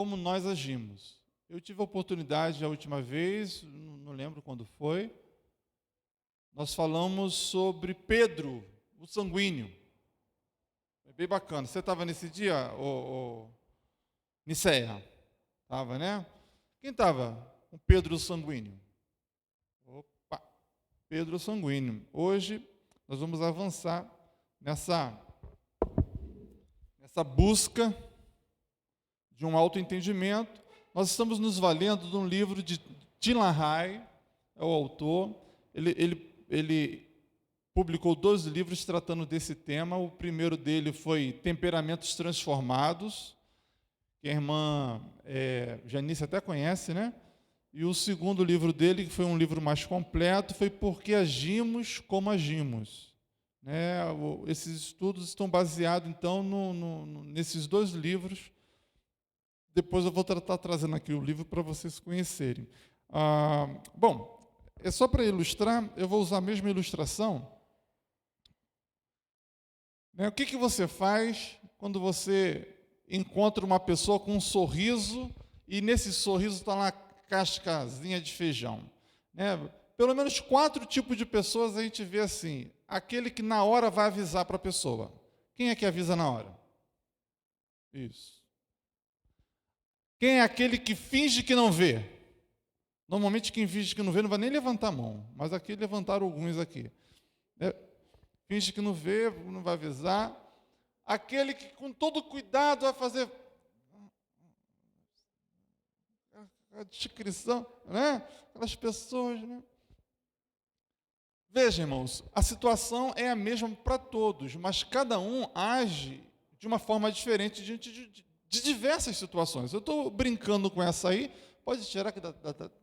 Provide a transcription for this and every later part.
como nós agimos. Eu tive a oportunidade a última vez, não lembro quando foi, nós falamos sobre Pedro, o sanguíneo. É bem bacana. Você estava nesse dia, Niceia? Estava, né? Quem estava com Pedro o sanguíneo? Opa, Pedro o sanguíneo. Hoje nós vamos avançar nessa busca de um autoentendimento. Nós estamos nos valendo de um livro de Tim LaHaye, é o autor. Ele publicou 12 livros tratando desse tema. O primeiro dele foi Temperamentos Transformados, que a irmã Janice até conhece, né? E o segundo livro dele, que foi um livro mais completo, foi Por que Agimos Como Agimos. Né? Esses estudos estão baseados, então, nesses dois livros. Depois eu vou estar trazendo aqui o livro para vocês conhecerem. Bom, é só para ilustrar, eu vou usar a mesma ilustração. Né? O que você faz quando você encontra uma pessoa com um sorriso e nesse sorriso está lá cascazinha de feijão? Né? Pelo menos 4 tipos de pessoas a gente vê assim. Aquele que na hora vai avisar para a pessoa. Quem é que avisa na hora? Isso. Quem é aquele que finge que não vê? Normalmente quem finge que não vê não vai nem levantar a mão, mas aqui levantaram alguns aqui. Finge que não vê, não vai avisar. Aquele que com todo cuidado vai fazer a descrição, né? Aquelas pessoas, né? Veja, irmãos, a situação é a mesma para todos, mas cada um age de uma forma diferente diante de diversas situações. Eu estou brincando com essa aí, pode tirar que dá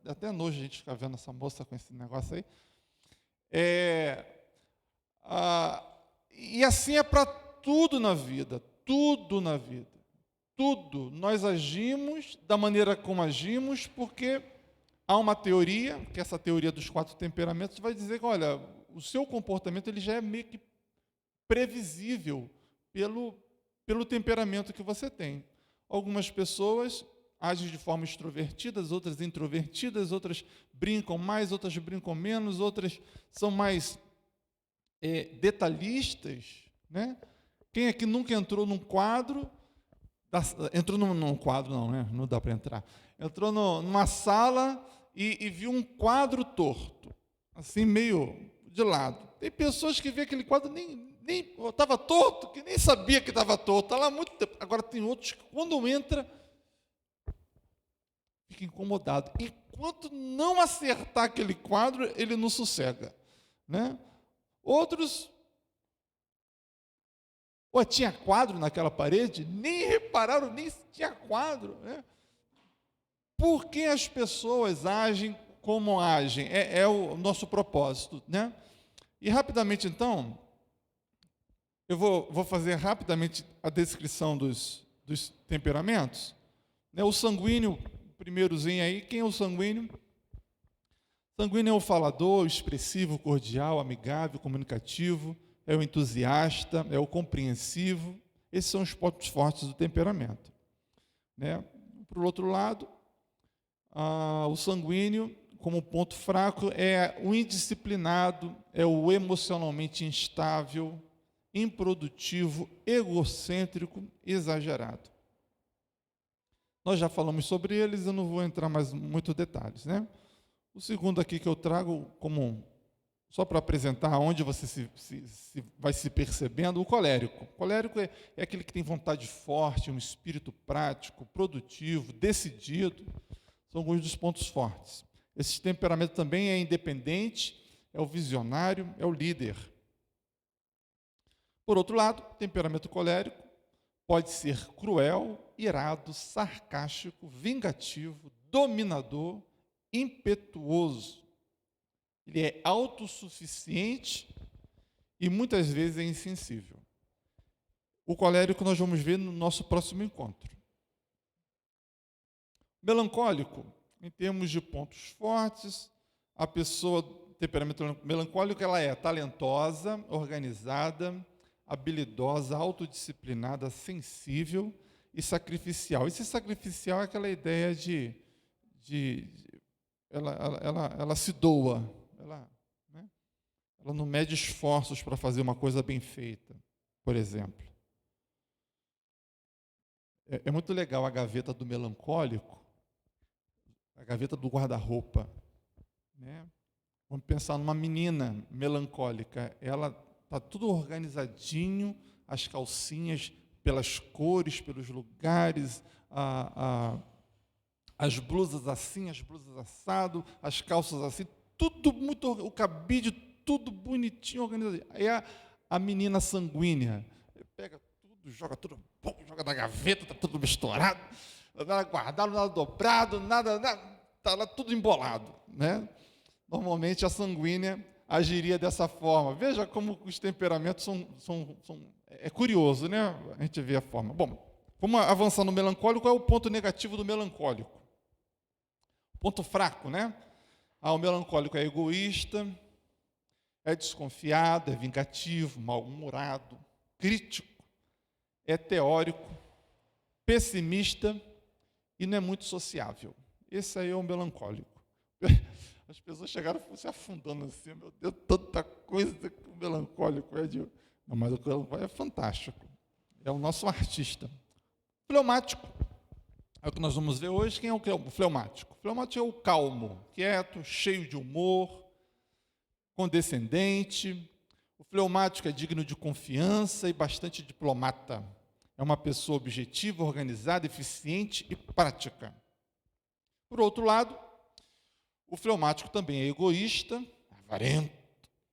até nojo a gente ficar vendo essa moça com esse negócio aí. E assim é para tudo na vida, tudo na vida. Tudo, nós agimos da maneira como agimos, porque há uma teoria, que é essa teoria dos 4 temperamentos, vai dizer que, olha, o seu comportamento ele já é meio que previsível pelo temperamento que você tem. Algumas pessoas agem de forma extrovertida, outras introvertidas, outras brincam mais, outras brincam menos, outras são mais detalhistas. Né? Quem aqui nunca entrou num quadro... Entrou num quadro, não, né? Não dá para entrar. Entrou numa sala e viu um quadro torto, assim, meio de lado. Tem pessoas que vê aquele quadro, nem estava torto, que nem sabia que estava torto, está lá há muito tempo. Agora tem outros que, quando entra, fica incomodado. Enquanto não acertar aquele quadro, ele não sossega. Né? Outros... Ou tinha quadro naquela parede? Nem repararam, nem se tinha quadro. Né? Por que as pessoas agem como agem? É o nosso propósito. Né? E rapidamente, então, eu vou fazer rapidamente a descrição dos temperamentos. Né? O sanguíneo, primeirozinho aí, quem é o sanguíneo? Sanguíneo é o falador, o expressivo, cordial, amigável, comunicativo, é o entusiasta, é o compreensivo. Esses são os pontos fortes do temperamento. Né? Por outro lado, o sanguíneo, como ponto fraco, é o indisciplinado, é o emocionalmente instável, improdutivo, egocêntrico, exagerado. Nós já falamos sobre eles, eu não vou entrar mais em muitos detalhes. Né? O segundo aqui que eu trago como... Só para apresentar onde você vai se percebendo, o colérico. O colérico é aquele que tem vontade forte, um espírito prático, produtivo, decidido. São alguns dos pontos fortes. Esse temperamento também é independente, é o visionário, é o líder. Por outro lado, o temperamento colérico pode ser cruel, irado, sarcástico, vingativo, dominador, impetuoso. Ele é autossuficiente e muitas vezes é insensível. O colérico nós vamos ver no nosso próximo encontro. Melancólico, em termos de pontos fortes, a pessoa, temperamento melancólico, ela é talentosa, organizada, habilidosa, autodisciplinada, sensível e sacrificial. Esse sacrificial é aquela ideia ela se doa, né? Ela não mede esforços para fazer uma coisa bem feita, por exemplo. É muito legal a gaveta do melancólico, a gaveta do guarda-roupa, né? Vamos pensar numa menina melancólica, ela está tudo organizadinho, as calcinhas pelas cores, pelos lugares, as blusas assim, as blusas assado, as calças assim, tudo muito, o cabide tudo bonitinho, organizadinho. Aí a menina sanguínea pega tudo, joga na gaveta, está tudo misturado, nada guardado, nada dobrado, nada, está lá tudo embolado, né? Normalmente a sanguínea agiria dessa forma. Veja como os temperamentos são. É curioso, né? A gente vê a forma. Bom, vamos avançar no melancólico. Qual é o ponto negativo do melancólico? Ponto fraco, né? O melancólico é egoísta, é desconfiado, é vingativo, mal-humorado, crítico, é teórico, pessimista e não é muito sociável. Esse aí é o melancólico. As pessoas chegaram se afundando assim, meu Deus, tanta coisa que o melancólico é de... Não, mas o melancólico é fantástico. É o nosso artista. Fleumático. É o que nós vamos ver hoje. Quem é o fleumático? O fleumático é o calmo, quieto, cheio de humor, condescendente. O fleumático é digno de confiança e bastante diplomata. É uma pessoa objetiva, organizada, eficiente e prática. Por outro lado, o fleumático também é egoísta, avarento,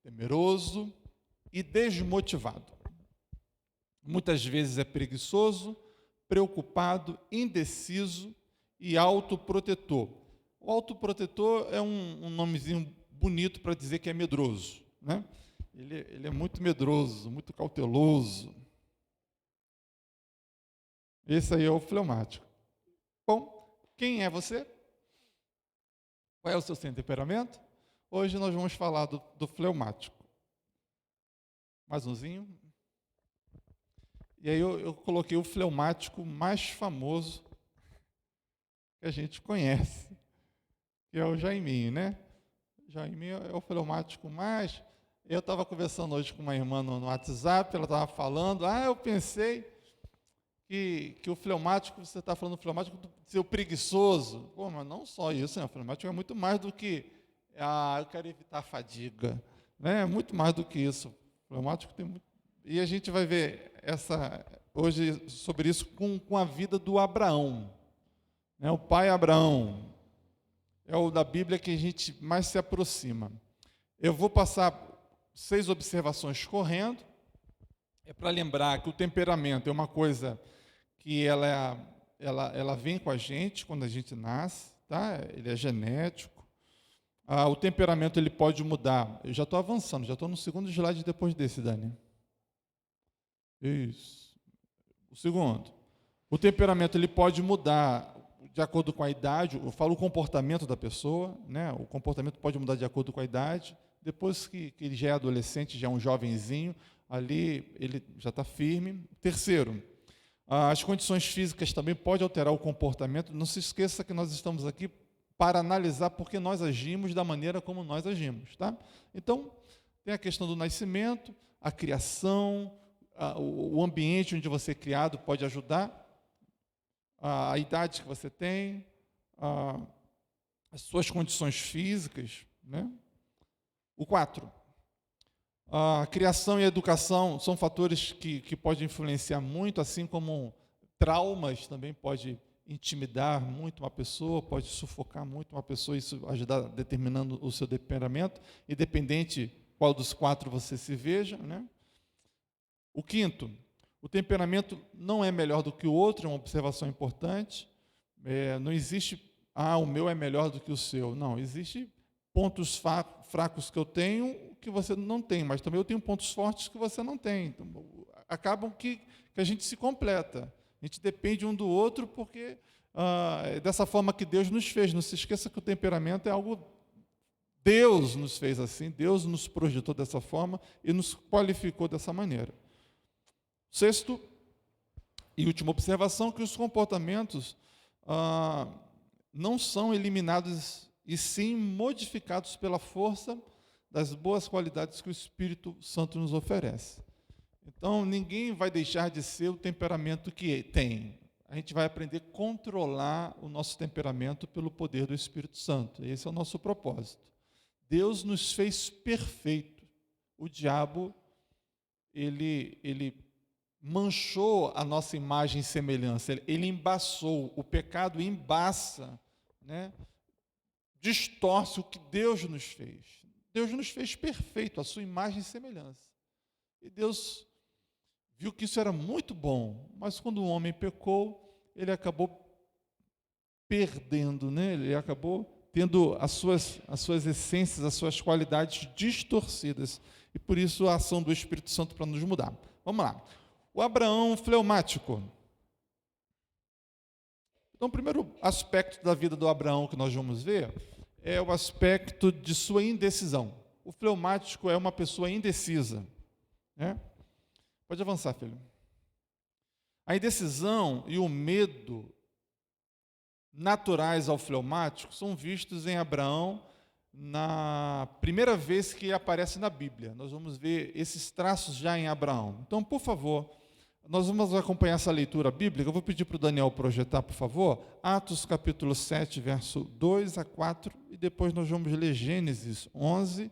temeroso e desmotivado. Muitas vezes é preguiçoso, preocupado, indeciso e autoprotetor. O autoprotetor é um nomezinho bonito para dizer que é medroso, né? Ele é muito medroso, muito cauteloso. Esse aí é o fleumático. Bom, quem é você? Qual é o seu temperamento? Hoje nós vamos falar do fleumático. Mais umzinho. E aí eu coloquei o fleumático mais famoso que a gente conhece, que é o Jaiminho, né? Jaiminho é o fleumático mais... Eu estava conversando hoje com uma irmã no WhatsApp, ela estava falando, eu pensei que o fleumático, você está falando do fleumático do seu preguiçoso. Pô, mas não só isso, né? O fleumático é muito mais do que, eu quero evitar a fadiga, né? É muito mais do que isso. O fleumático tem muito... E a gente vai ver hoje sobre isso com a vida do Abraão, né? O pai Abraão é o da Bíblia que a gente mais se aproxima. Eu vou passar 6 observações correndo, para lembrar que o temperamento é uma coisa que ela vem com a gente quando a gente nasce, tá? Ele é genético. O temperamento ele pode mudar. Eu já estou avançando, já estou no segundo slide depois desse, Dani. Isso. O segundo. O temperamento ele pode mudar de acordo com a idade. Eu falo o comportamento da pessoa, né? O comportamento pode mudar de acordo com a idade. Depois que ele já é adolescente, já é um jovenzinho, ali ele já está firme. Terceiro, as condições físicas também podem alterar o comportamento. Não se esqueça que nós estamos aqui para analisar por que nós agimos da maneira como nós agimos, tá? Então, tem a questão do nascimento, a criação, o ambiente onde você é criado pode ajudar, a idade que você tem, as suas condições físicas, né? O 4, a criação e a educação são fatores que podem influenciar muito, assim como traumas também pode intimidar muito uma pessoa, pode sufocar muito uma pessoa, isso ajudar determinando o seu temperamento, independente qual dos 4 você se veja, né? O 5, o temperamento não é melhor do que o outro, é uma observação importante. Não existe, o meu é melhor do que o seu. Não, existe pontos fracos que eu tenho que você não tem, mas também eu tenho pontos fortes que você não tem. Então, acabam que a gente se completa. A gente depende um do outro porque é dessa forma que Deus nos fez. Não se esqueça que o temperamento é algo... Deus nos fez assim, Deus nos projetou dessa forma e nos qualificou dessa maneira. 6, E última observação, que os comportamentos não são eliminados e sim modificados pela força das boas qualidades que o Espírito Santo nos oferece. Então, ninguém vai deixar de ser o temperamento que tem. A gente vai aprender a controlar o nosso temperamento pelo poder do Espírito Santo. Esse é o nosso propósito. Deus nos fez perfeito. O diabo, ele manchou a nossa imagem e semelhança, ele embaçou, o pecado embaça, né? Distorce o que Deus nos fez. Deus nos fez perfeito, a sua imagem e semelhança. E Deus viu que isso era muito bom, mas quando o homem pecou, ele acabou perdendo, né? Ele acabou tendo as suas essências, as suas qualidades distorcidas. E por isso a ação do Espírito Santo para nos mudar. Vamos lá. O Abraão fleumático. Então, o primeiro aspecto da vida do Abraão que nós vamos ver é o aspecto de sua indecisão. O fleumático é uma pessoa indecisa, né? Pode avançar, filho. A indecisão e o medo naturais ao fleumático são vistos em Abraão na primeira vez que aparece na Bíblia. Nós vamos ver esses traços já em Abraão. Então, por favor, nós vamos acompanhar essa leitura bíblica. Eu vou pedir para o Daniel projetar, por favor, Atos capítulo 7, verso 2 a 4, e depois nós vamos ler Gênesis 11,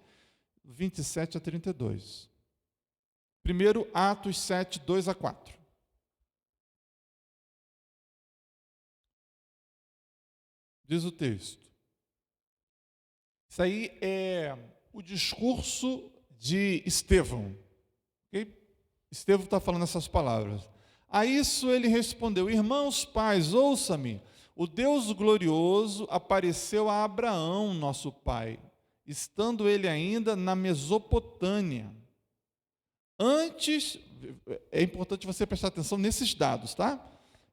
27 a 32. Primeiro, Atos 7, 2 a 4. Diz o texto. Isso aí é o discurso de Estevão. Okay? Estevão está falando essas palavras. A isso ele respondeu: irmãos, pais, ouça-me. O Deus glorioso apareceu a Abraão, nosso pai, estando ele ainda na Mesopotâmia. Antes, é importante você prestar atenção nesses dados, tá?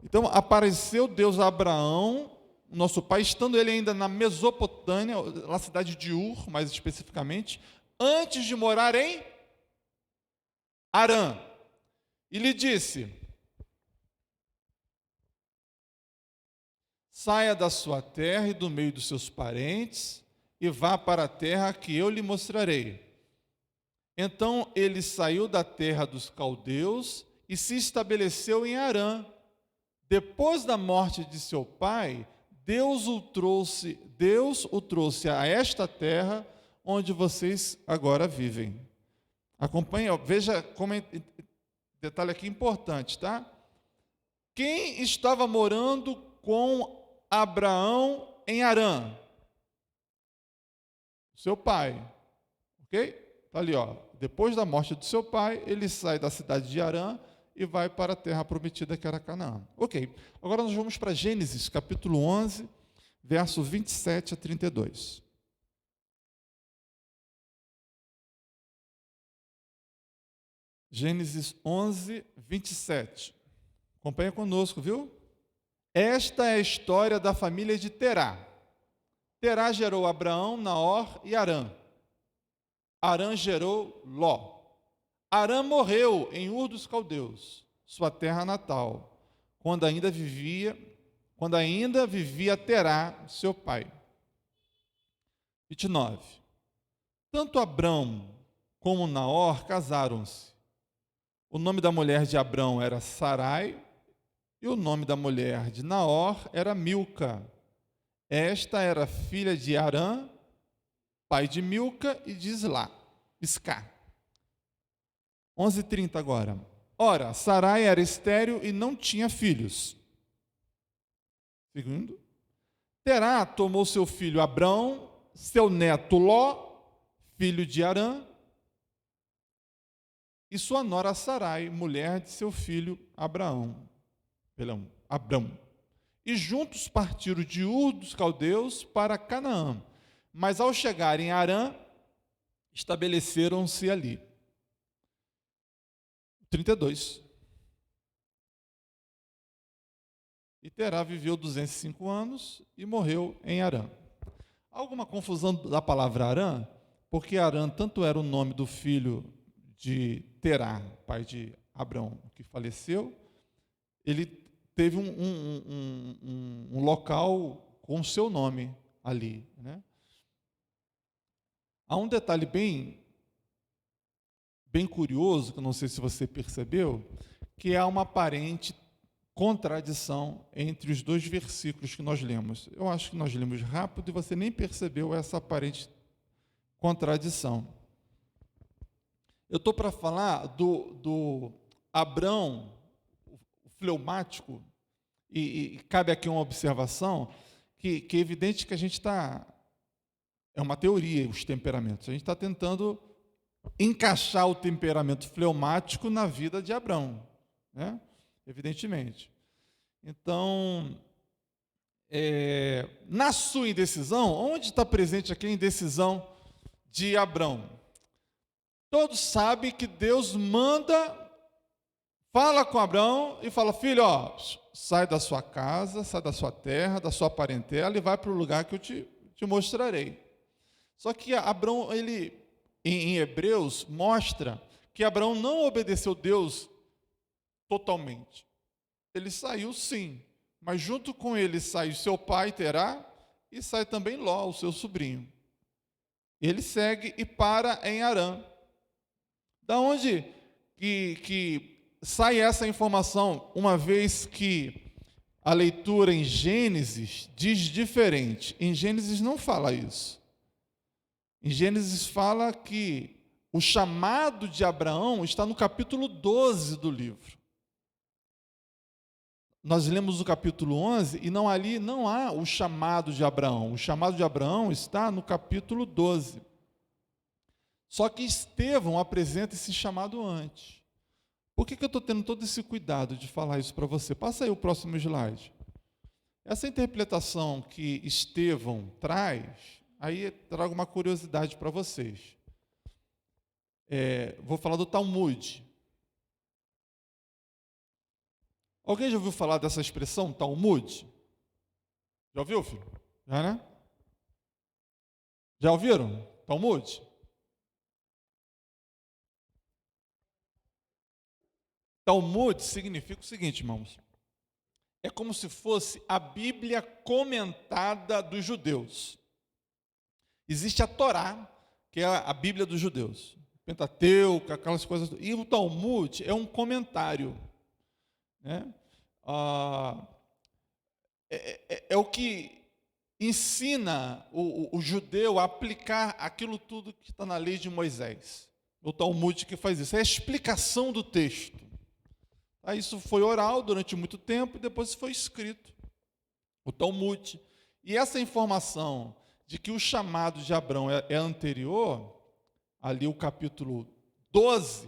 Então, apareceu Deus a Abraão, nosso pai, estando ele ainda na Mesopotâmia, na cidade de Ur, mais especificamente, antes de morar em Harã. E lhe disse: saia da sua terra e do meio dos seus parentes, e vá para a terra que eu lhe mostrarei. Então ele saiu da terra dos caldeus e se estabeleceu em Harã. Depois da morte de seu pai, Deus o trouxe a esta terra onde vocês agora vivem. Acompanhe, veja como é, detalhe aqui importante, tá? Quem estava morando com Abraão em Harã? Seu pai, ok? Está ali, ó. Depois da morte do seu pai, ele sai da cidade de Harã e vai para a terra prometida que era Canaã. Ok, agora nós vamos para Gênesis, capítulo 11, verso 27 a 32. Gênesis 11, 27. Acompanha conosco, viu? Esta é a história da família de Terá. Terá gerou Abraão, Naor e Harã. Harã gerou Ló. Harã morreu em Ur dos Caldeus, sua terra natal, quando ainda vivia Terá, seu pai. 29. Tanto Abrão como Naor casaram-se. O nome da mulher de Abrão era Sarai, e o nome da mulher de Naor era Milca. Esta era filha de Harã, pai de Milca e de Isca. 11:30 agora. Ora, Sarai era estéril e não tinha filhos. Segundo, Terá tomou seu filho Abrão, seu neto Ló, filho de Harã, e sua nora Sarai, mulher de seu filho Abrão. E juntos partiram de Ur dos Caldeus para Canaã. Mas ao chegarem a Harã, estabeleceram-se ali. 32. E Terá viveu 205 anos e morreu em Harã. Há alguma confusão da palavra Harã? Porque Harã tanto era o nome do filho de Terá, pai de Abrão, que faleceu. ele teve um local com o seu nome ali, né? Há um detalhe bem curioso, que eu não sei se você percebeu, que há uma aparente contradição entre os dois versículos que nós lemos. Eu acho que nós lemos rápido e você nem percebeu essa aparente contradição. Eu estou para falar do Abrão, o fleumático, e cabe aqui uma observação, que é evidente que a gente está... É uma teoria, os temperamentos. A gente está tentando encaixar o temperamento fleumático na vida de Abrão, né? Evidentemente. Então, na sua indecisão, onde está presente aqui a indecisão de Abrão? Todos sabem que Deus manda, fala com Abrão e fala: filho, ó, sai da sua casa, sai da sua terra, da sua parentela e vai para o lugar que eu te mostrarei. Só que Abrão, ele, em Hebreus, mostra que Abrão não obedeceu Deus totalmente. Ele saiu sim, mas junto com ele sai seu pai Terá e sai também Ló, o seu sobrinho. Ele segue e para em Harã. Da onde que sai essa informação, uma vez que a leitura em Gênesis diz diferente? Em Gênesis não fala isso. Em Gênesis fala que o chamado de Abraão está no capítulo 12 do livro. Nós lemos o capítulo 11 e ali não há o chamado de Abraão. O chamado de Abraão está no capítulo 12. Só que Estevão apresenta esse chamado antes. Por que eu estou tendo todo esse cuidado de falar isso para você? Passa aí o próximo slide. Essa interpretação que Estevão traz, aí trago uma curiosidade para vocês. Vou falar do Talmud. Alguém já ouviu falar dessa expressão, Talmud? Já ouviu, filho? Já, né? Já ouviram? Talmud? Talmud significa o seguinte, irmãos. É como se fosse a Bíblia comentada dos judeus. Existe a Torá, que é a Bíblia dos judeus. Pentateuco, aquelas coisas. E o Talmud é um comentário, né? É o que ensina o judeu a aplicar aquilo tudo que está na lei de Moisés. O Talmud que faz isso. É a explicação do texto. Isso foi oral durante muito tempo e depois foi escrito. O Talmud. E essa informação de que o chamado de Abrão é anterior, ali o capítulo 12,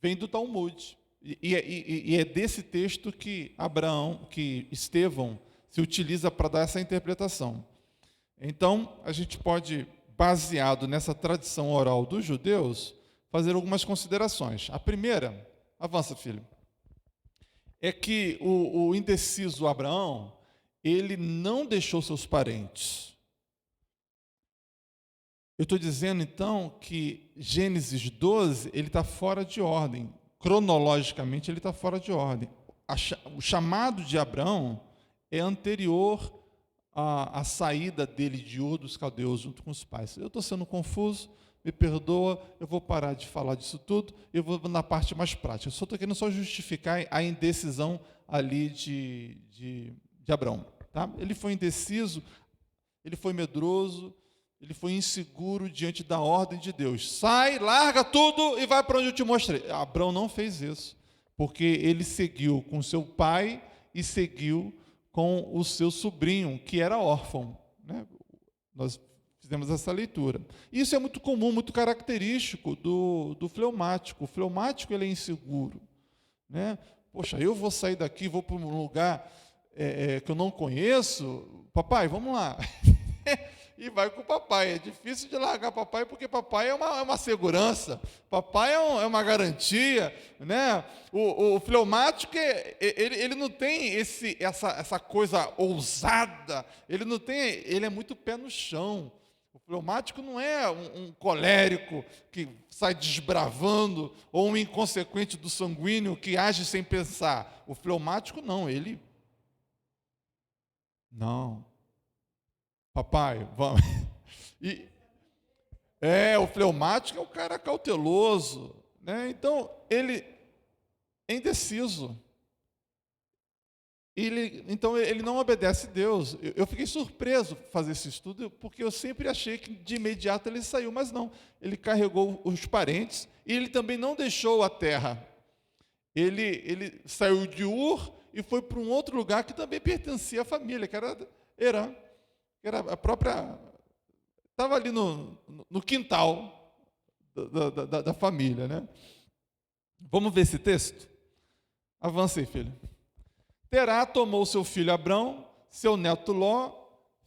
vem do Talmud. E é desse texto que Estevão se utiliza para dar essa interpretação. Então, a gente pode, baseado nessa tradição oral dos judeus, fazer algumas considerações. A primeira, avança, filho, é que o indeciso Abraão, ele não deixou seus parentes. Eu estou dizendo, então, que Gênesis 12, ele está fora de ordem. Cronologicamente, ele está fora de ordem. O chamado de Abraão é anterior à saída dele de Ur dos Caldeus junto com os pais. Eu estou sendo confuso, me perdoa, eu vou parar de falar disso tudo, eu vou na parte mais prática. Eu só estou querendo justificar a indecisão ali de Abraão. Tá? Ele foi indeciso, ele foi medroso, ele foi inseguro diante da ordem de Deus. Sai, larga tudo e vai para onde eu te mostrei. Abraão não fez isso, porque ele seguiu com seu pai e seguiu com o seu sobrinho, que era órfão, né? Nós fizemos essa leitura. Isso é muito comum, muito característico do fleumático. O fleumático, ele é inseguro, né? Poxa, eu vou sair daqui, vou para um lugar que eu não conheço. Papai, vamos lá. E vai com o papai. É difícil de largar papai, porque papai é uma segurança, papai é uma garantia, né? O fleumático, ele não tem essa coisa ousada, ele é muito pé no chão. O fleumático não é um colérico que sai desbravando ou um inconsequente do sanguíneo que age sem pensar. O fleumático não, ele... Não. Papai, vamos. O fleumático é o cara cauteloso, né? Então, ele é indeciso. Então, ele não obedece a Deus. Eu fiquei surpreso fazer esse estudo, porque eu sempre achei que de imediato ele saiu, mas não. Ele carregou os parentes e ele também não deixou a terra. Ele saiu de Ur e foi para um outro lugar que também pertencia à família, que era Herã, que era a própria... Estava ali no quintal da família, né? Vamos ver esse texto? Avança aí, filho. Terá tomou seu filho Abrão, seu neto Ló,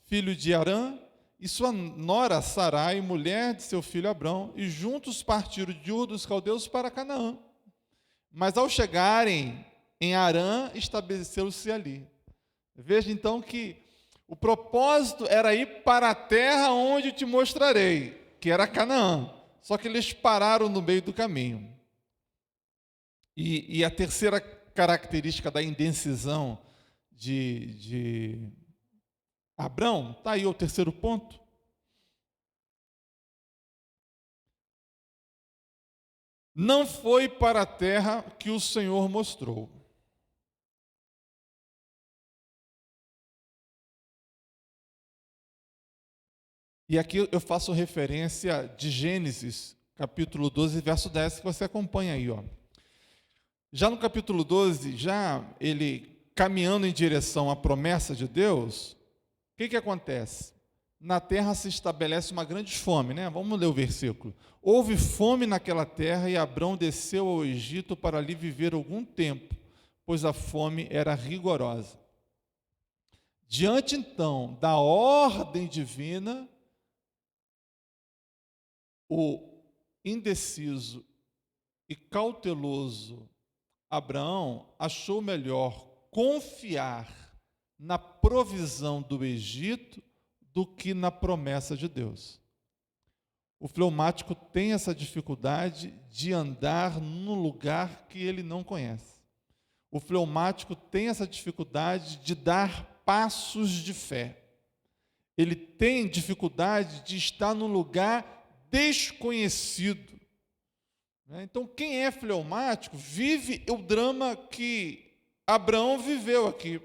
filho de Harã, e sua nora Sarai, mulher de seu filho Abrão, e juntos partiram de Ur dos caldeus para Canaã. Mas ao chegarem em Harã, estabeleceu-se ali. Veja então que o propósito era ir para a terra onde te mostrarei, que era Canaã. Só que eles pararam no meio do caminho. E a terceira característica da indecisão de Abrão, está aí o terceiro ponto. Não foi para a terra que o Senhor mostrou. E aqui eu faço referência de Gênesis, capítulo 12, verso 10, que você acompanha aí, ó. Já no capítulo 12, já ele caminhando em direção à promessa de Deus, o que acontece? Na terra se estabelece uma grande fome, né? Vamos ler o versículo. Houve fome naquela terra e Abrão desceu ao Egito para ali viver algum tempo, pois a fome era rigorosa. Diante então da ordem divina, o indeciso e cauteloso Abraão achou melhor confiar na provisão do Egito do que na promessa de Deus. O fleumático tem essa dificuldade de andar num lugar que ele não conhece. O fleumático tem essa dificuldade de dar passos de fé. Ele tem dificuldade de estar num lugar desconhecido. Então, quem é fleumático vive o drama que Abraão viveu aqui.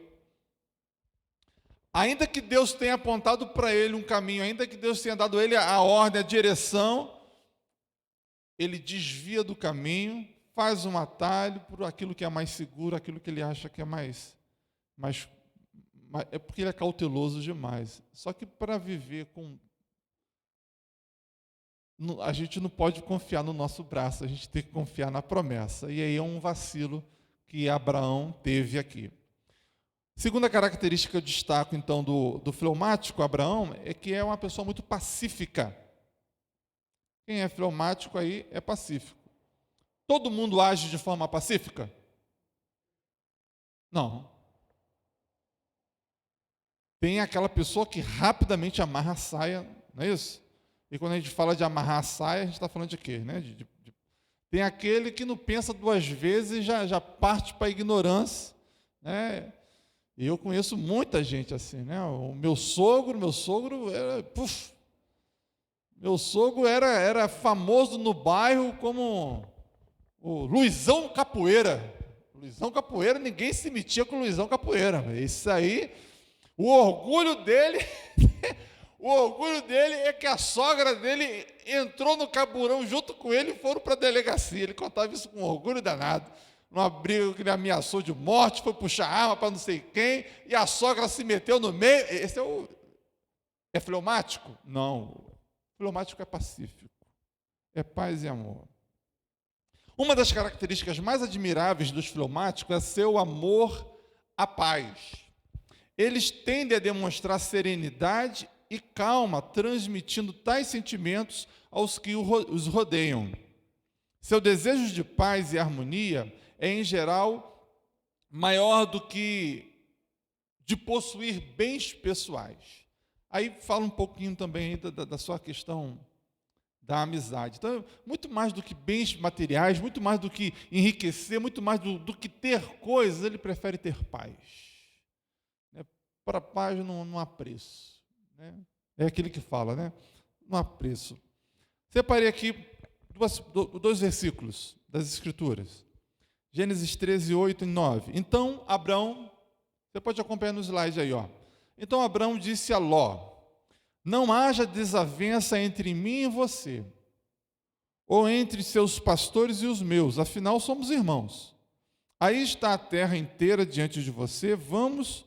Ainda que Deus tenha apontado para ele um caminho, ainda que Deus tenha dado a ele a ordem, a direção, ele desvia do caminho, faz um atalho por aquilo que é mais seguro, aquilo que ele acha que é mais é porque ele é cauteloso demais. Só que para viver a gente não pode confiar no nosso braço, a gente tem que confiar na promessa. E aí é um vacilo que Abraão teve aqui. Segunda característica que eu destaco, então, do fleumático, Abraão, é que é uma pessoa muito pacífica. Quem é fleumático aí é pacífico. Todo mundo age de forma pacífica? Não. Tem aquela pessoa que rapidamente amarra a saia, não é isso? E quando a gente fala de amarrar a saia, a gente está falando de quê? Né? Tem aquele que não pensa duas vezes e já parte para a ignorância, né? E eu conheço muita gente assim, né? O meu sogro era famoso no bairro como o Luizão Capoeira. Luizão Capoeira, ninguém se metia com o Luizão Capoeira. Isso aí, o orgulho dele é que a sogra dele entrou no caburão junto com ele e foram para a delegacia. Ele contava isso com orgulho danado. Numa briga que ele ameaçou de morte, foi puxar arma para não sei quem, e a sogra se meteu no meio. Esse é fleumático? Não. Fleumático é pacífico. É paz e amor. Uma das características mais admiráveis dos fleumáticos é seu amor à paz. Eles tendem a demonstrar serenidade e calma, transmitindo tais sentimentos aos que os rodeiam. Seu desejo de paz e harmonia é, em geral, maior do que de possuir bens pessoais. Aí fala um pouquinho também da sua questão da amizade. Então, muito mais do que bens materiais, muito mais do que enriquecer, muito mais do que ter coisas, ele prefere ter paz. Né? Para paz não há preço. Né? É aquele que fala, né? Não há preço. Separei aqui dois versículos das Escrituras. Gênesis 13, 8 e 9. Então, Abrão, você pode acompanhar no slide aí, ó. Então, Abrão disse a Ló: não haja desavença entre mim e você, ou entre seus pastores e os meus, afinal somos irmãos. Aí está a terra inteira diante de você, vamos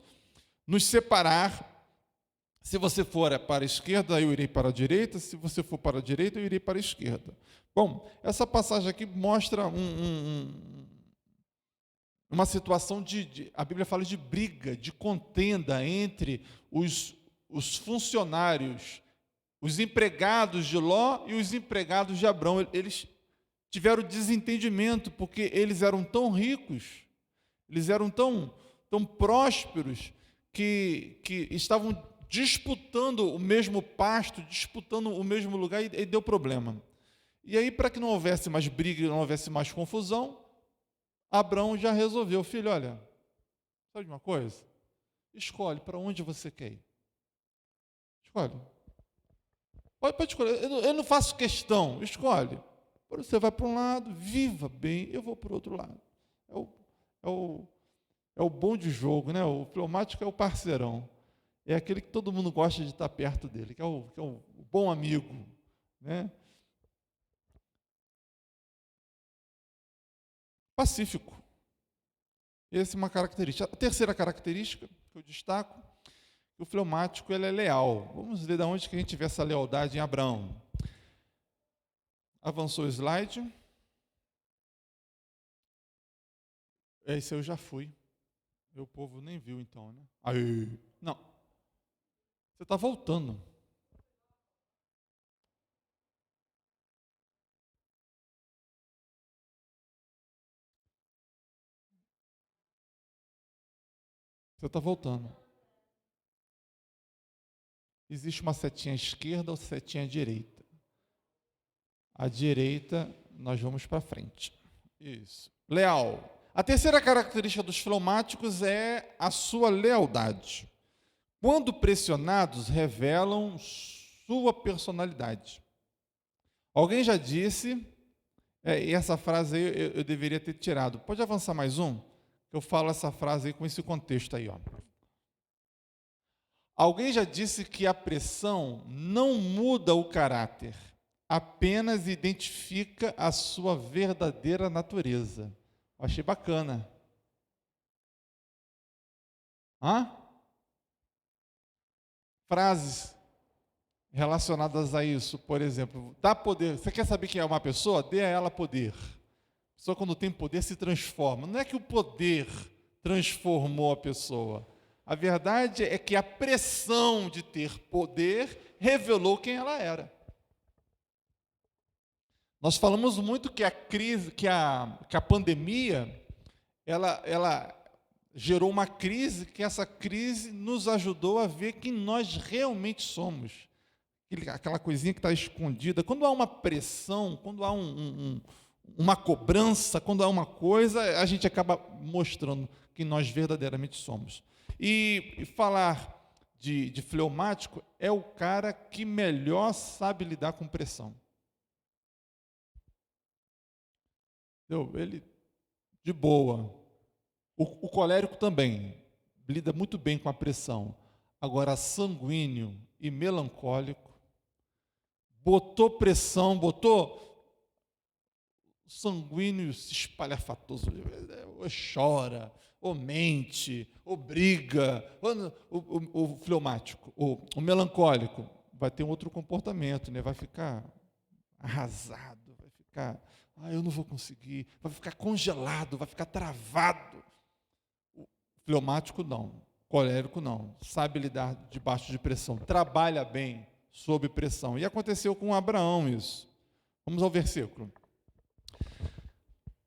nos separar. Se você for para a esquerda, eu irei para a direita, se você for para a direita, eu irei para a esquerda. Bom, essa passagem aqui mostra uma situação a Bíblia fala de briga, de contenda entre os funcionários, os empregados de Ló e os empregados de Abrão. Eles tiveram desentendimento, porque eles eram tão ricos, eles eram tão prósperos, que estavam disputando o mesmo pasto, disputando o mesmo lugar, e deu problema. E aí, para que não houvesse mais briga, não houvesse mais confusão, Abrão já resolveu: filho, olha, sabe de uma coisa? Escolhe para onde você quer ir. Escolhe. Pode escolher, eu não faço questão, escolhe. Você vai para um lado, viva bem, eu vou para o outro lado. É o bom de jogo, né? O fleumático é o parceirão. É aquele que todo mundo gosta de estar perto dele, que é o bom amigo, né? Pacífico. Essa é uma característica. A terceira característica que eu destaco, que o fleumático ele é leal. Vamos ver de onde que a gente vê essa lealdade em Abraão. Avançou o slide. Esse eu já fui. O povo nem viu então, né? Aí. Não. Você está voltando. Você está voltando. Existe uma setinha à esquerda ou setinha à direita. À direita, nós vamos para frente. Isso. Leal. A terceira característica dos fleumáticos é a sua lealdade. Quando pressionados, revelam sua personalidade. Alguém já disse, e essa frase aí eu deveria ter tirado. Pode avançar mais um? Eu falo essa frase aí com esse contexto aí, ó. Alguém já disse que a pressão não muda o caráter, apenas identifica a sua verdadeira natureza. Achei bacana. Frases relacionadas a isso, por exemplo, dá poder. Você quer saber quem é uma pessoa? Dê a ela poder. A pessoa, quando tem poder, se transforma. Não é que o poder transformou a pessoa. A verdade é que a pressão de ter poder revelou quem ela era. Nós falamos muito que a crise, que a pandemia, ela gerou uma crise, que essa crise nos ajudou a ver quem nós realmente somos. Aquela coisinha que está escondida. Quando há uma pressão, quando há uma cobrança, quando há uma coisa, a gente acaba mostrando quem nós verdadeiramente somos. E falar de fleumático é o cara que melhor sabe lidar com pressão. Ele, de boa. O colérico também lida muito bem com a pressão. Agora, sanguíneo e melancólico, botou pressão, botou sanguíneo, espalhafatoso, ou chora, ou mente, ou briga. O fleumático, o melancólico, vai ter um outro comportamento, né? Vai ficar arrasado, vai ficar, eu não vou conseguir, vai ficar congelado, vai ficar travado. O fleumático não, colérico não, sabe lidar debaixo de pressão, trabalha bem sob pressão. E aconteceu com Abraão isso. Vamos ao versículo.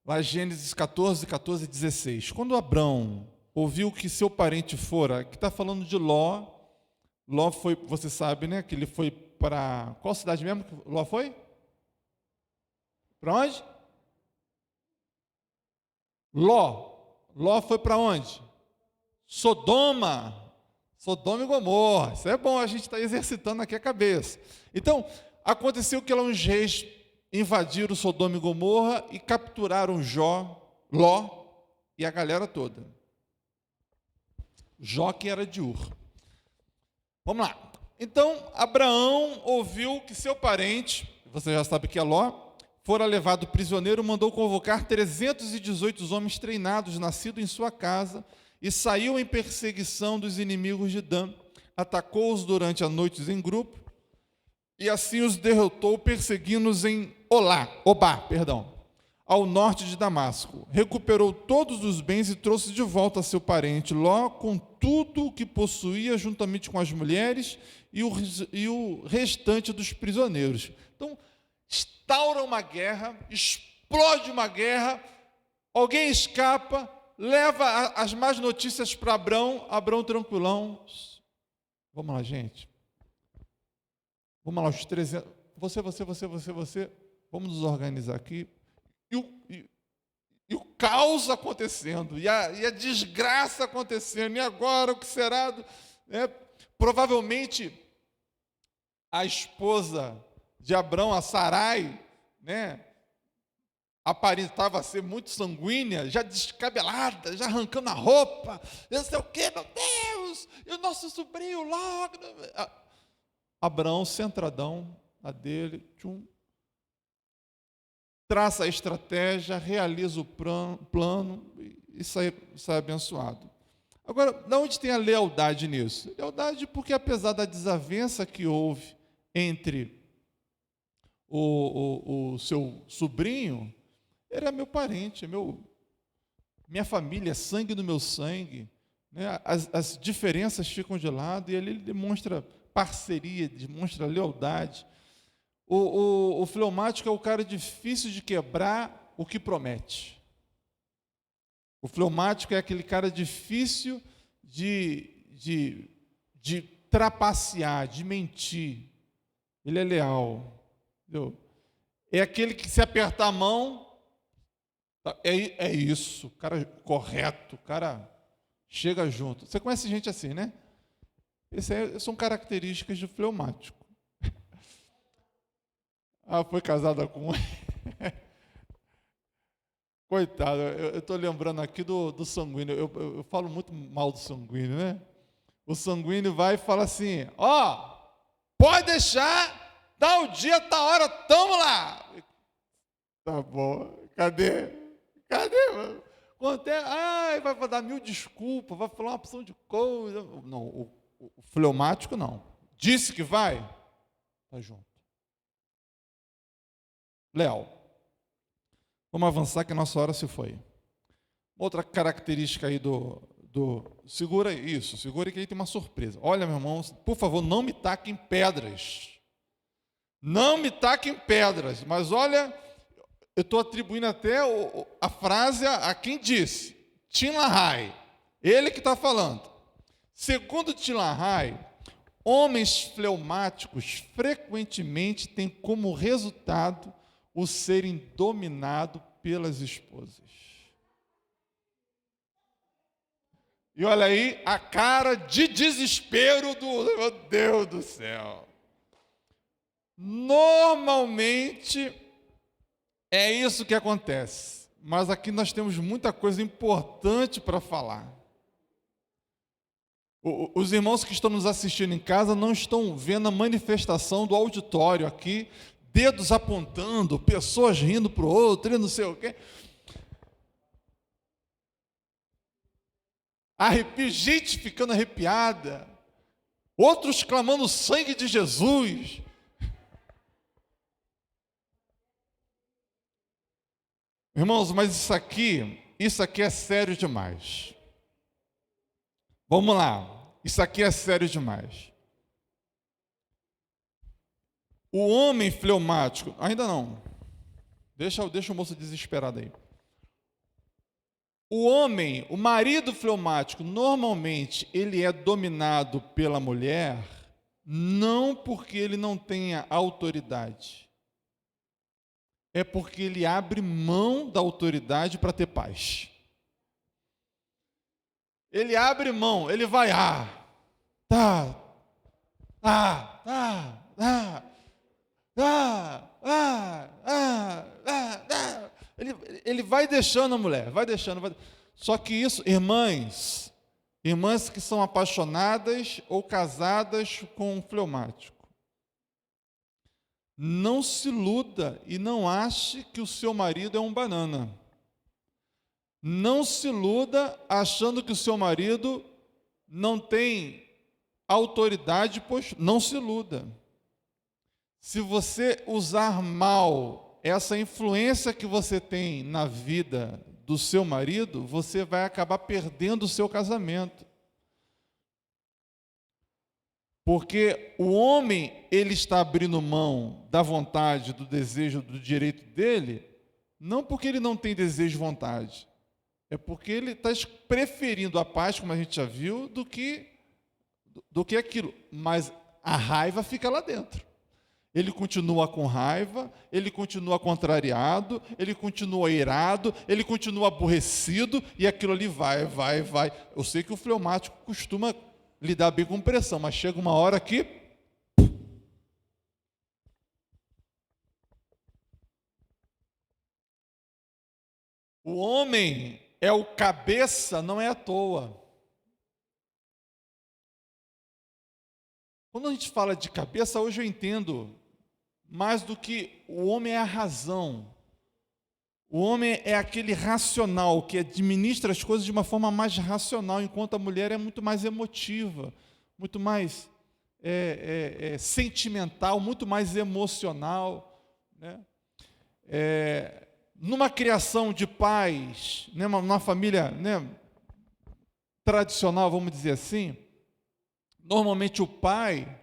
Lá Gênesis 14, 16. Quando Abraão ouviu que seu parente fora, que está falando de Ló, Ló foi, você sabe, né, que ele foi para qual cidade mesmo que Ló foi? Para onde? Ló foi para onde? Sodoma. Sodoma e Gomorra. Isso é bom, a gente está exercitando aqui a cabeça. Então, aconteceu que lá uns reis invadiram Sodoma e Gomorra e capturaram Ló e a galera toda. Jó, que era de Ur. Vamos lá. Então, Abraão ouviu que seu parente, você já sabe que é Ló, fora levado prisioneiro, mandou convocar 318 homens treinados, nascidos em sua casa, e saiu em perseguição dos inimigos de Dan. Atacou-os durante a noite em grupo, e assim os derrotou, perseguindo-os em Obá, ao norte de Damasco. Recuperou todos os bens e trouxe de volta a seu parente Ló, com tudo o que possuía, juntamente com as mulheres e o restante dos prisioneiros. Então, instaura uma guerra, explode uma guerra, alguém escapa, leva as más notícias para Abrão tranquilão. Vamos lá, gente. Vamos lá, os 300. Você. Vamos nos organizar aqui. E o caos acontecendo, e a desgraça acontecendo, e agora o que será? Provavelmente a esposa de Abrão, a Sarai, aparentava ser muito sanguínea, já descabelada, já arrancando a roupa, eu sei o que, meu Deus, e o nosso sobrinho logo. Abrão, centradão, a dele, traça a estratégia, realiza o plano e sai abençoado. Agora, de onde tem a lealdade nisso? Lealdade porque, apesar da desavença que houve entre o seu sobrinho, ele é meu parente, minha família, é sangue do meu sangue, as diferenças ficam de lado, e ele demonstra parceria, demonstra lealdade. O fleumático é o cara difícil de quebrar o que promete. O fleumático é aquele cara difícil de trapacear, de mentir. Ele é leal. Entendeu? É aquele que, se apertar a mão, é isso, o cara correto, o cara chega junto. Você conhece gente assim, né? Essas são características do fleumático. Foi casada com coitado, eu estou lembrando aqui do sanguíneo. Eu falo muito mal do sanguíneo, né? O sanguíneo vai e fala assim: pode deixar, tal dia, tal hora, tamo lá. Tá bom, cadê? Vai dar 1000 desculpas, vai falar uma opção de coisa. Não, o fleumático não. Disse que vai, tá junto. Leal. Vamos avançar que a nossa hora se foi. Outra característica aí segura isso, segura que aí tem uma surpresa. Olha, meu irmão, por favor, não me taquem pedras. Não me taquem pedras. Mas olha, eu estou atribuindo até a frase a quem disse. Tim LaHaye, ele que está falando. Segundo Tim LaHaye, homens fleumáticos frequentemente têm como resultado o serem dominados pelas esposas. E olha aí a cara de desespero meu Deus do céu. Normalmente é isso que acontece, mas aqui nós temos muita coisa importante para falar. Os irmãos que estão nos assistindo em casa não estão vendo a manifestação do auditório aqui, dedos apontando, pessoas rindo para o outro, e não sei o quê. Gente ficando arrepiada, outros clamando o sangue de Jesus. Irmãos, mas isso aqui é sério demais. Vamos lá, isso aqui é sério demais. O homem fleumático, ainda não, deixa o moço desesperado aí. O marido fleumático, normalmente, ele é dominado pela mulher não porque ele não tenha autoridade, é porque ele abre mão da autoridade para ter paz. Ele abre mão, ele vai, ele vai deixando a mulher, vai deixando. Só que isso, irmãs que são apaixonadas ou casadas com um fleumático, não se iluda e não ache que o seu marido é um banana. Não se iluda achando que o seu marido não tem autoridade, pois não se iluda. Se você usar mal essa influência que você tem na vida do seu marido, você vai acabar perdendo o seu casamento. Porque o homem, ele está abrindo mão da vontade, do desejo, do direito dele, não porque ele não tem desejo e vontade, é porque ele está preferindo a paz, como a gente já viu, do que aquilo. Mas a raiva fica lá dentro. Ele continua com raiva, ele continua contrariado, ele continua irado, ele continua aborrecido, e aquilo ali vai. Eu sei que o fleumático costuma lidar bem com pressão, mas chega uma hora que... O homem é o cabeça, não é à toa. Quando a gente fala de cabeça, hoje eu entendo mais do que o homem é a razão. O homem é aquele racional, que administra as coisas de uma forma mais racional, enquanto a mulher é muito mais emotiva, muito mais sentimental, muito mais emocional, né? Numa criação de pais, né, numa família, né, tradicional, vamos dizer assim, normalmente o pai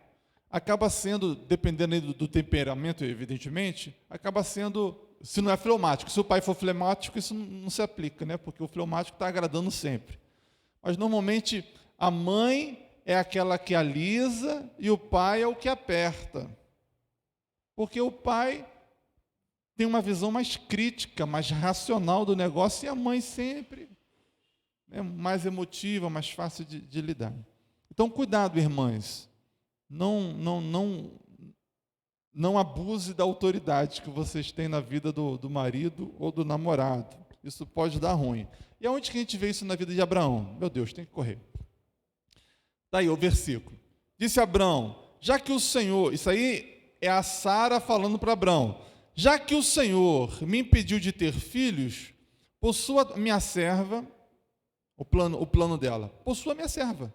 acaba sendo, dependendo do temperamento, evidentemente, acaba sendo, se não é fleumático, se o pai for fleumático, isso não se aplica, né? Porque o fleumático está agradando sempre. Mas normalmente a mãe é aquela que alisa e o pai é o que aperta. Porque o pai tem uma visão mais crítica, mais racional do negócio, e a mãe sempre mais emotiva, mais fácil de lidar. Então, cuidado, irmãs. Não abuse da autoridade que vocês têm na vida do marido ou do namorado. Isso pode dar ruim. E aonde que a gente vê isso na vida de Abraão? Meu Deus, tem que correr. Está aí o versículo. Disse Abraão, já que o Senhor... Isso aí é a Sara falando para Abraão. Já que o Senhor me impediu de ter filhos, possua minha serva, o plano dela, possua minha serva.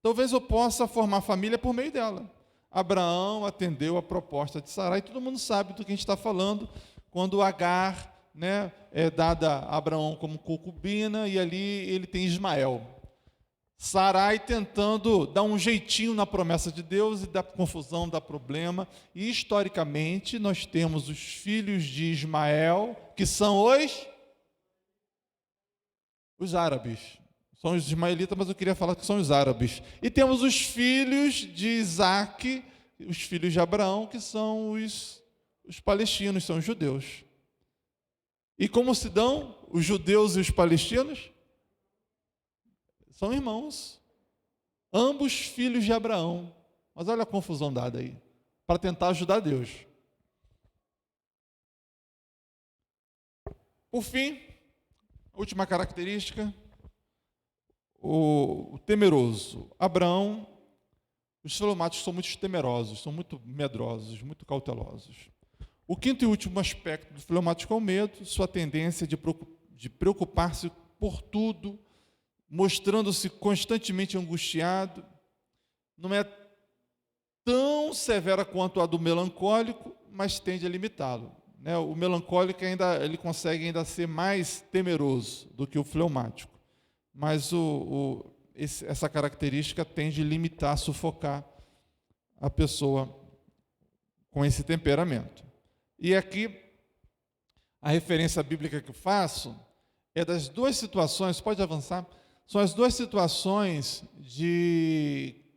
Talvez eu possa formar família por meio dela. Abraão atendeu a proposta de Sarai, e todo mundo sabe do que a gente está falando, quando Agar, né, é dada a Abraão como concubina, e ali ele tem Ismael. Sarai tentando dar um jeitinho na promessa de Deus e dar confusão, dar problema. E historicamente nós temos os filhos de Ismael, que são os árabes. São os ismaelitas, mas eu queria falar que são os árabes. E temos os filhos de Isaac, os filhos de Abraão, que são os palestinos, são os judeus. E como se dão os judeus e os palestinos? São irmãos, ambos filhos de Abraão. Mas olha a confusão dada aí, para tentar ajudar Deus. Por fim, última característica, o temeroso. Abraão, os fleumáticos são muito temerosos, são muito medrosos, muito cautelosos. O quinto e último aspecto do fleumático é o medo, sua tendência de preocupar-se por tudo, mostrando-se constantemente angustiado. Não é tão severa quanto a do melancólico, mas tende a limitá-lo, né? O melancólico ele consegue ainda ser mais temeroso do que o fleumático, mas essa característica tende a limitar, sufocar a pessoa com esse temperamento. E aqui, a referência bíblica que eu faço é das duas situações, pode avançar, são as duas situações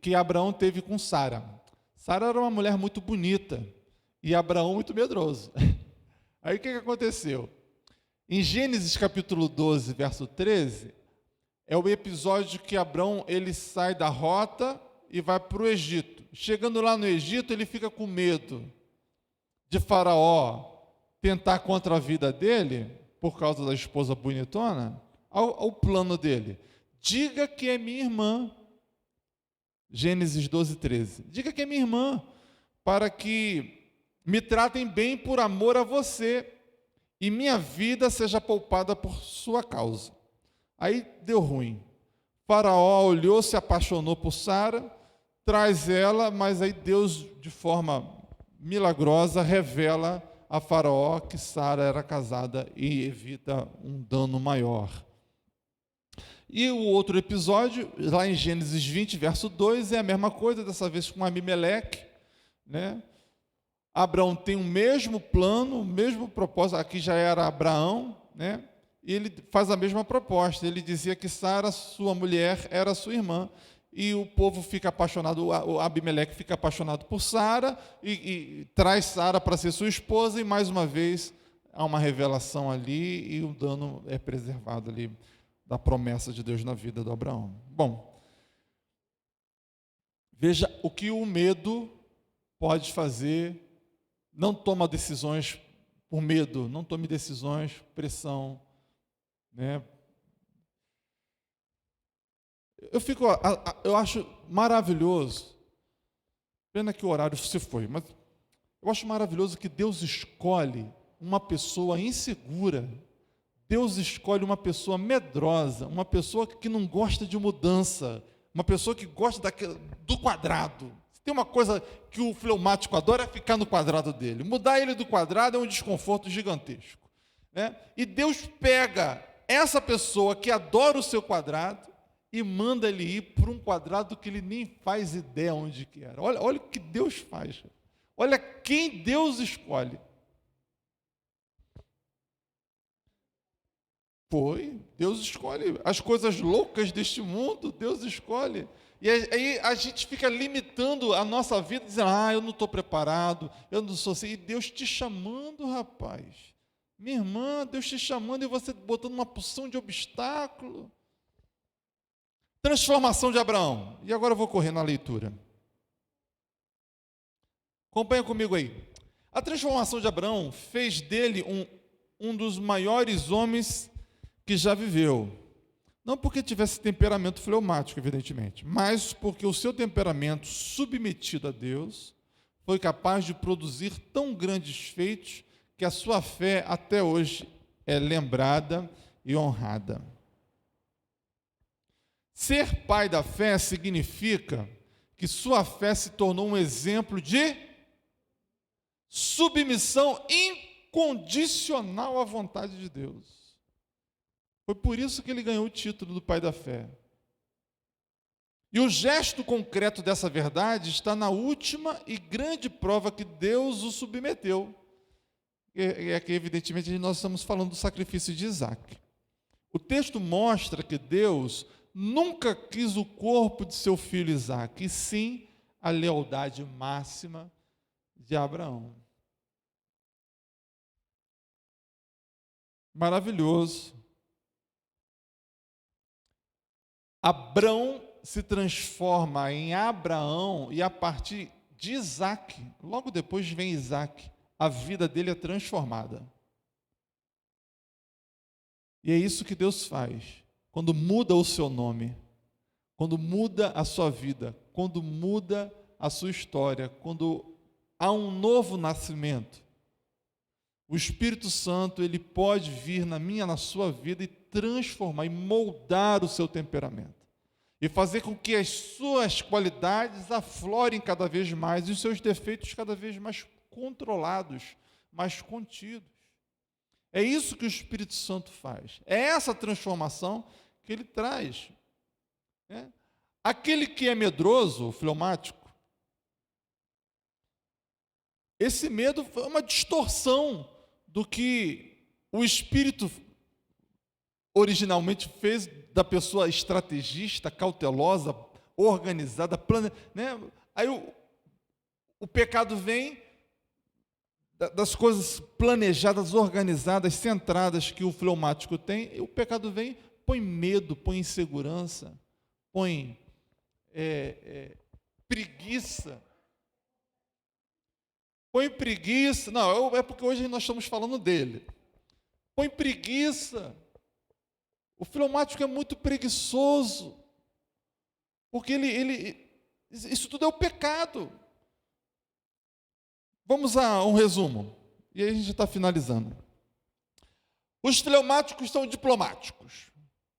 que Abraão teve com Sara. Sara era uma mulher muito bonita e Abraão muito medroso. Aí o que aconteceu? Em Gênesis capítulo 12, verso 13, é o episódio que Abraão ele sai da rota e vai para o Egito. Chegando lá no Egito, ele fica com medo de Faraó tentar contra a vida dele, por causa da esposa bonitona, ao plano dele. Diga que é minha irmã. Gênesis 12, 13. Diga que é minha irmã, para que me tratem bem por amor a você e minha vida seja poupada por sua causa. Aí deu ruim. Faraó olhou, se apaixonou por Sara, traz ela, mas aí Deus, de forma milagrosa, revela a Faraó que Sara era casada e evita um dano maior. E o outro episódio, lá em Gênesis 20, verso 2, é a mesma coisa, dessa vez com Abimeleque, né? Abraão tem o mesmo plano, o mesmo propósito, aqui já era Abraão, né? E ele faz a mesma proposta, ele dizia que Sara, sua mulher, era sua irmã, e o povo fica apaixonado, o Abimeleque fica apaixonado por Sara, e traz Sara para ser sua esposa, e mais uma vez há uma revelação ali, e o dano é preservado ali, da promessa de Deus na vida do Abraão. Bom, veja o que o medo pode fazer. Não toma decisões por medo, não tome decisões por pressão, né? Eu acho maravilhoso, pena que o horário se foi, mas eu acho maravilhoso que Deus escolhe uma pessoa insegura. Deus escolhe uma pessoa medrosa, uma pessoa que não gosta de mudança, uma pessoa que gosta do quadrado. Se tem uma coisa que o fleumático adora é ficar no quadrado dele. Mudar ele do quadrado é um desconforto gigantesco, né? E Deus pega essa pessoa que adora o seu quadrado e manda ele ir para um quadrado que ele nem faz ideia onde que era. Olha o que Deus faz. Olha quem Deus escolhe. Deus escolhe as coisas loucas deste mundo, Deus escolhe. E aí a gente fica limitando a nossa vida, dizendo, eu não estou preparado, eu não sou assim. E Deus te chamando, rapaz. Minha irmã, Deus te chamando e você botando uma porção de obstáculo. Transformação de Abraão. E agora eu vou correr na leitura. Acompanha comigo aí. A transformação de Abraão fez dele um dos maiores homens que já viveu. Não porque tivesse temperamento fleumático, evidentemente, mas porque o seu temperamento submetido a Deus foi capaz de produzir tão grandes feitos que a sua fé até hoje é lembrada e honrada. Ser pai da fé significa que sua fé se tornou um exemplo de submissão incondicional à vontade de Deus. Foi por isso que ele ganhou o título do pai da fé. E o gesto concreto dessa verdade está na última e grande prova que Deus o submeteu. É que, evidentemente, nós estamos falando do sacrifício de Isaac. O texto mostra que Deus nunca quis o corpo de seu filho Isaac, e sim a lealdade máxima de Abraão. Maravilhoso. Abrão se transforma em Abraão e a partir de Isaac, logo depois vem Isaac, a vida dele é transformada. E é isso que Deus faz, quando muda o seu nome, quando muda a sua vida, quando muda a sua história, quando há um novo nascimento. O Espírito Santo, ele pode vir na sua vida e transformar, e moldar o seu temperamento. E fazer com que as suas qualidades aflorem cada vez mais e os seus defeitos cada vez mais controlados, mais contidos. É isso que o Espírito Santo faz. É essa transformação que ele traz. Né? Aquele que é medroso, o fleumático, esse medo foi uma distorção do que o Espírito originalmente fez da pessoa estrategista, cautelosa, organizada, né? Aí O pecado vem das coisas planejadas, organizadas, centradas que o fleumático tem, e o pecado vem, põe medo, põe insegurança, põe preguiça. Põe preguiça. Não, é porque hoje nós estamos falando dele. Põe preguiça. O fleumático é muito preguiçoso. Porque isso tudo é o pecado. Vamos a um resumo. E aí a gente está finalizando. Os fleumáticos são diplomáticos.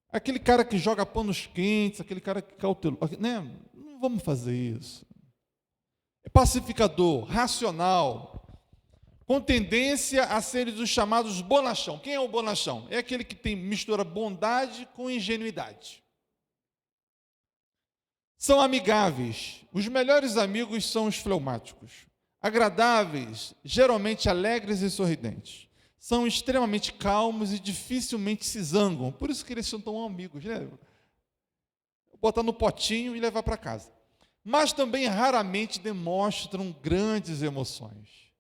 Aquele cara que joga panos quentes, aquele cara que cauteloso. Né? Não vamos fazer isso. É pacificador, racional, com tendência a serem os chamados bonachão. Quem é o bonachão? É aquele que mistura bondade com ingenuidade. São amigáveis. Os melhores amigos são os fleumáticos. Agradáveis, geralmente alegres e sorridentes. São extremamente calmos e dificilmente se zangam. Por isso que eles são tão amigos, né? Botar no potinho e levar para casa. Mas também raramente demonstram grandes emoções.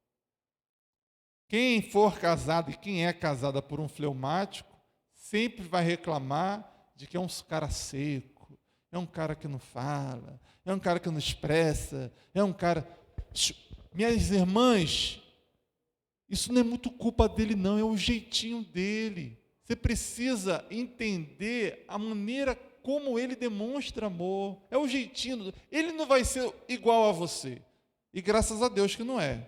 Quem for casado e quem é casada por um fleumático, sempre vai reclamar de que é um cara seco, é um cara que não fala, é um cara que não expressa, é um cara... Minhas irmãs, isso não é muito culpa dele não, é o jeitinho dele. Você precisa entender a maneira como ele demonstra amor, é o jeitinho, ele não vai ser igual a você, e graças a Deus que não é,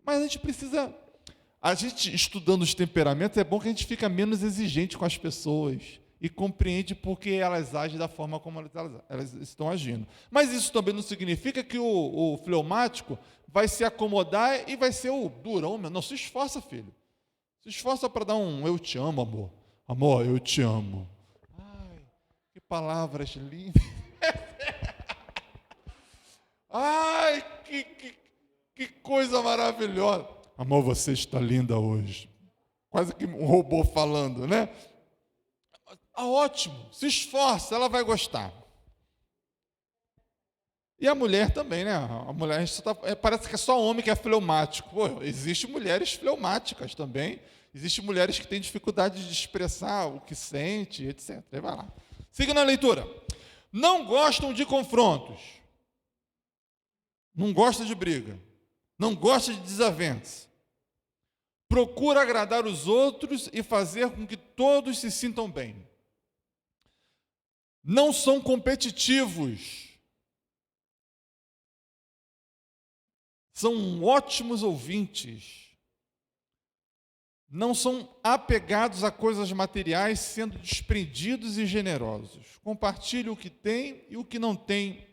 mas a gente estudando os temperamentos, é bom que a gente fica menos exigente com as pessoas, e compreende porque elas agem da forma como elas estão agindo, mas isso também não significa que o fleumático vai se acomodar e vai ser o durão, não, se esforça, filho, se esforça para dar um eu te amo, amor, eu te amo. Palavras lindas. Ai, que coisa maravilhosa. Amor, você está linda hoje. Quase que um robô falando, né? Ótimo, se esforça, ela vai gostar. E a mulher também, né? A mulher, parece que é só homem que é fleumático. Pô, existem mulheres fleumáticas também. Existem mulheres que têm dificuldade de expressar o que sente, etc. Vai lá. Siga na leitura. Não gostam de confrontos. Não gosta de briga. Não gosta de desavença. Procura agradar os outros e fazer com que todos se sintam bem. Não são competitivos. São ótimos ouvintes. Não são apegados a coisas materiais, sendo desprendidos e generosos. Compartilham o que tem e o que não tem.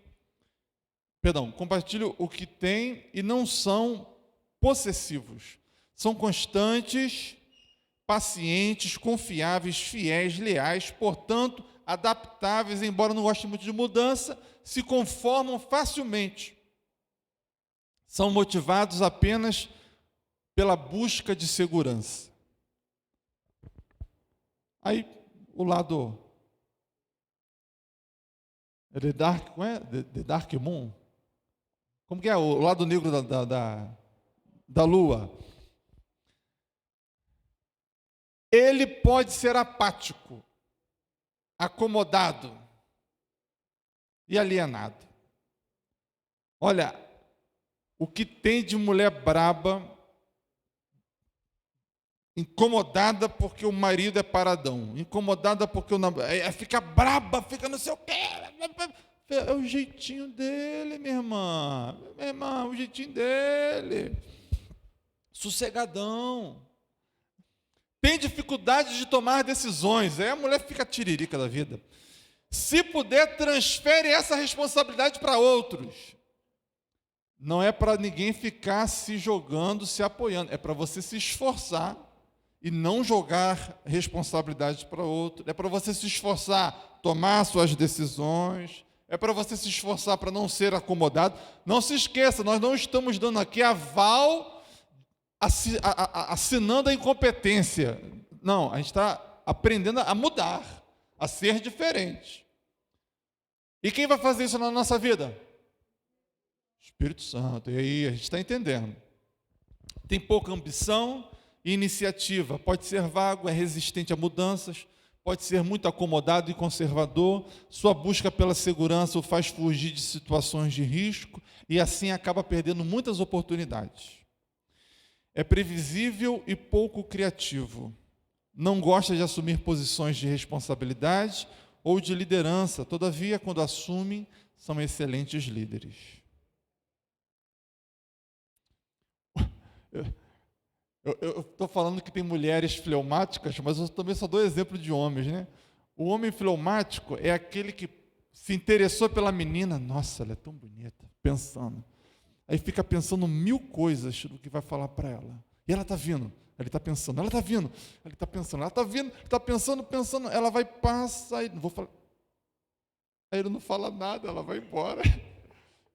Compartilham o que tem e não são possessivos. São constantes, pacientes, confiáveis, fiéis, leais, portanto, adaptáveis, embora não gostem muito de mudança, se conformam facilmente. São motivados apenas pela busca de segurança. Aí, o lado... The Dark Moon? Como que é? O lado negro da lua. Ele pode ser apático, acomodado e alienado. Olha, o que tem de mulher braba, incomodada porque o marido é paradão, incomodada porque fica braba, fica não sei o quê. É o jeitinho dele, minha irmã. Minha irmã, o jeitinho dele. Sossegadão. Tem dificuldade de tomar decisões. Aí a mulher fica tiririca da vida. Se puder, transfere essa responsabilidade para outros. Não é para ninguém ficar se jogando, se apoiando. É para você se esforçar e não jogar responsabilidade para outro. É para você se esforçar, tomar suas decisões. É para você se esforçar para não ser acomodado. Não se esqueça, nós não estamos dando aqui aval, assinando a incompetência. Não, a gente está aprendendo a mudar, a ser diferente. E quem vai fazer isso na nossa vida? Espírito Santo. E aí a gente está entendendo. Tem pouca ambição e iniciativa. Pode ser vago, é resistente a mudanças, pode ser muito acomodado e conservador. Sua busca pela segurança o faz fugir de situações de risco e assim acaba perdendo muitas oportunidades. É previsível e pouco criativo. Não gosta de assumir posições de responsabilidade ou de liderança. Todavia, quando assumem, são excelentes líderes. Eu estou falando que tem mulheres fleumáticas, mas eu também só dou exemplo de homens, né? O homem fleumático é aquele que se interessou pela menina. Nossa, ela é tão bonita, pensando. Aí fica pensando 1000 coisas do que vai falar para ela. E ela está vindo, ele está pensando, ela está vindo, ele está pensando, ela está vindo, está pensando, ela vai passar, e não vou falar. Aí ele não fala nada, ela vai embora.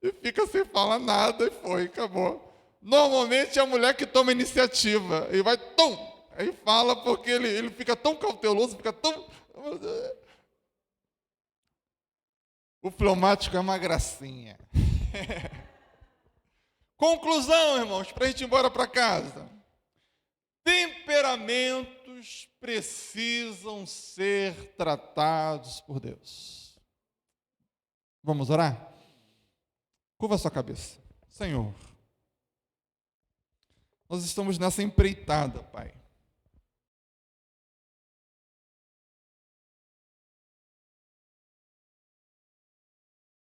E fica sem falar nada e foi, acabou. Normalmente é a mulher que toma iniciativa e vai, aí fala porque ele fica tão cauteloso, fica tão... O fleumático é uma gracinha. Conclusão, irmãos, para a gente ir embora para casa. Temperamentos precisam ser tratados por Deus. Vamos orar? Curva a sua cabeça. Senhor, nós estamos nessa empreitada, Pai.